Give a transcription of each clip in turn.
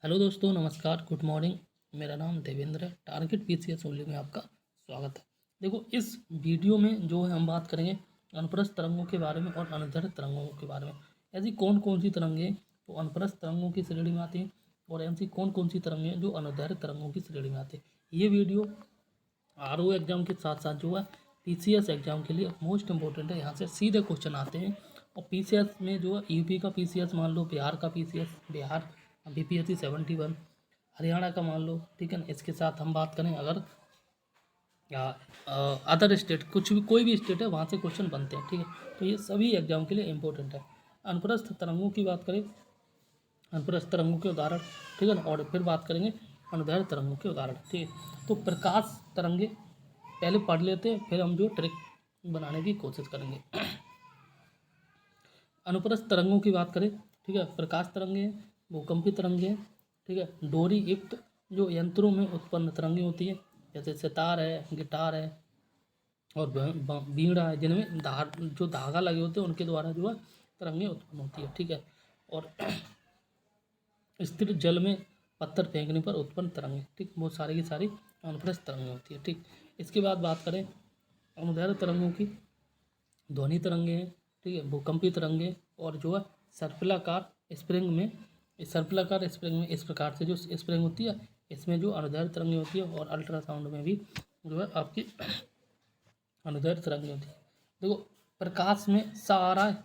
Hello दोस्तों, नमस्कार, good morning. मेरा नाम देवेंद्र है। टारगेट पीसीएस ओनली में आपका स्वागत है। देखो, इस वीडियो में जो है हम बात करेंगे अनुप्रस्थ तरंगों के बारे में और अनुदैर्ध्य तरंगों के बारे में। ऐसी कौन कौन सी तरंगें तो अनुप्रस्थ तरंगों की श्रेणी में आती हैं और ऐसी कौन कौन सी तरंगें जो अनुदैर्ध्य तरंगों की श्रेणी में आती है। ये वीडियो आरओ एग्जाम के साथ साथ जो है पीसीएस एग्जाम के लिए मोस्ट इंपॉर्टेंट है। यहाँ से सीधे क्वेश्चन आते हैं और पीसीएस में जो है यूपी का पीसीएस मान लो, बिहार का पीसीएस, बिहार बीपीएससी 71, हरियाणा का मान लो, ठीक है ना। इसके साथ हम बात करें अगर अदर स्टेट, कुछ भी कोई भी स्टेट है वहाँ से क्वेश्चन बनते हैं, ठीक है। तो ये सभी एग्जाम के लिए इंपॉर्टेंट है। अनुप्रस्थ तरंगों की बात करें, अनुप्रस्थ तरंगों के उदाहरण, ठीक है ना, और फिर बात करेंगे अनुदैर्ध्य तरंगों के उदाहरण, ठीक है। तो प्रकाश तरंगे पहले पढ़ लेते हैं, फिर हम जो ट्रिक बनाने की कोशिश करेंगे। अनुप्रस्थ तरंगों की बात करें, ठीक है, प्रकाश तरंगे, भूकंपी तरंगे, ठीक है, डोरी युक्त जो यंत्रों में उत्पन्न तरंगे होती है, जैसे सितार है, गिटार है और बीड़ा है, जिनमें जो धागा लगे होते हैं उनके द्वारा जो है तरंगे उत्पन्न होती है, ठीक है। और स्थिर जल में पत्थर फेंकने पर उत्पन्न तरंगे, ठीक, वो सारी की सारी अनुप्रस्थ तरंगे होती है, ठीक। इसके बाद बात करें अनुदैर्ध्य तरंगों की, ध्वनि तरंगे हैं, ठीक है, भूकंपी तरंगे और जो है सर्पिलाकार स्प्रिंग में, सर्पिलाकार स्प्रिंग में इस प्रकार से जो स्प्रिंग होती है इसमें जो अनुदैर्ध्य तरंगे होती है, और अल्ट्रासाउंड में भी जो है आपकी अनुदैर्ध्य तरंगे होती है। देखो, प्रकाश में सा आ रहा है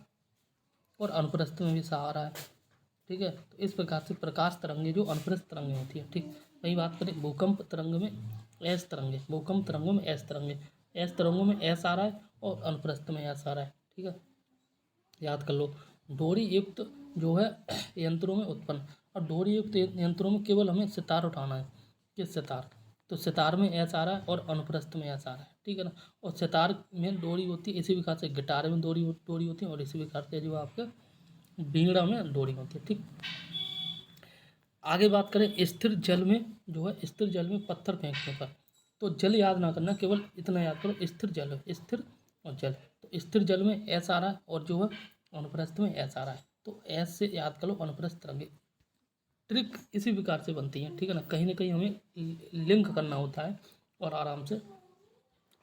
और अनुप्रस्थ में भी सा आ रहा है, ठीक है। तो इस प्रकार से प्रकाश तरंगे जो अनुप्रस्थ तरंगे होती है, ठीक। वही बात करें भूकंप तरंग में एस तरंगे, भूकंप तरंगों में एस तरंगे, एस तरंगों में एस आ रहा है और अनुप्रस्थ में एस आ रहा है, ठीक है, याद कर लो। डोरी युक्त जो है यंत्रों में उत्पन्न, और डोरी युक्त यंत्रों में केवल हमें सितार उठाना है। किस सितार? तो सितार में एस आ रहा है और अनुप्रस्थ में एस आ रहा है, ठीक है ना। और सितार में डोरी होती है, इसी प्रकार से गिटार में डोरी होती है, और इसी प्रकार से जो आपके बीड़ा में डोरी होती है, ठीक। आगे बात करें स्थिर जल में, जो है स्थिर जल में पत्थर फेंकने पर, तो जल याद ना करना, केवल इतना याद करो, स्थिर जल है, स्थिर और जल। तो स्थिर जल में एस आ रहा है और जो है अनुप्रस्थ में एस आ रहा है, तो एस से याद करो अनुप्रस्थ तरंगे। ट्रिक इसी प्रकार से बनती है, ठीक है ना कहीं हमें लिंक करना होता है और आराम से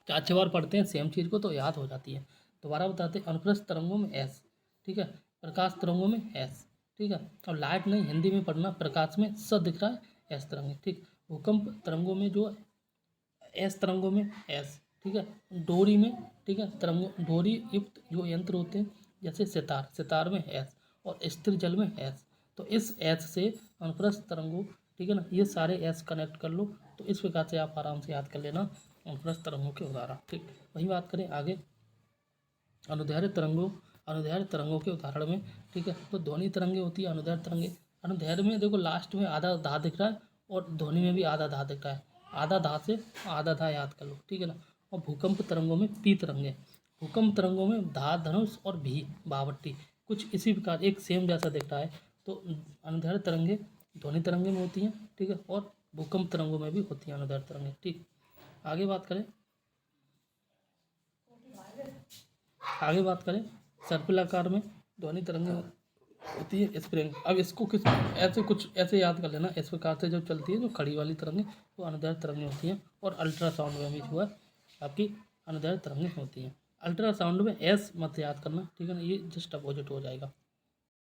4 6 बार पढ़ते हैं सेम चीज़ को तो याद हो जाती है। दोबारा बताते हैं, अनुप्रस्थ तरंगों में एस, ठीक है, प्रकाश तरंगों में एस, ठीक है। और लाइट नहीं, हिंदी में पढ़ना, प्रकाश में स दिख रहा है, एस तरंगे, ठीक। भूकंप तरंगों में जो एस तरंगों में एस, ठीक है। डोरी में, ठीक है, तरंगों डोरी युक्त जो यंत्र होते हैं जैसे सितार, सितार में एस, और स्थिर जल में एस। तो इस एस से अनुप्रस्थ तरंगों, ठीक है ना, ये सारे एस कनेक्ट कर लो, तो इस प्रकार से आप आराम से याद कर लेना अनुप्रस्थ तरंगों के उदाहरण, ठीक। वही बात करें आगे अनुदैर्ध्य तरंगों, अनुदैर्ध्य तरंगों के उदाहरण में, ठीक है। तो ध्वनि तरंगे होती है अनुदैर्ध्य तरंगे। अनुदैर्ध्य में देखो लास्ट में आधा धा दिख रहा है और ध्वनि में भी आधा धा दिख रहा है, आधा धा से आधा धा याद कर लो, ठीक है ना। और भूकंप तरंगों में पी तरंगे, भूकंप तरंगों में धा, धनुष और भी, बावट्टी, कुछ इसी प्रकार एक सेम जैसा दिख रहा है। तो अनुदैर्ध्य तरंगे ध्वनि तरंगे में होती हैं, ठीक है, और भूकंप तरंगों में भी होती हैं अनुदैर्ध्य तरंगे, ठीक। आगे बात करें, आगे बात करें सर्पिलाकार में ध्वनि तरंगे होती है स्प्रिंग। अब इसको किस ऐसे कुछ ऐसे याद कर लेना, इस प्रकार से जो चलती है जो खड़ी वाली तरंगे वो अनुदैर्ध्य तरंगे होती हैं, और अल्ट्रासाउंड में भी जो है आपकी अनुदैर्ध्य तरंगे होती हैं। अल्ट्रासाउंड में एस मत याद करना, ठीक है ना, ये जस्ट अपोजिट हो जाएगा।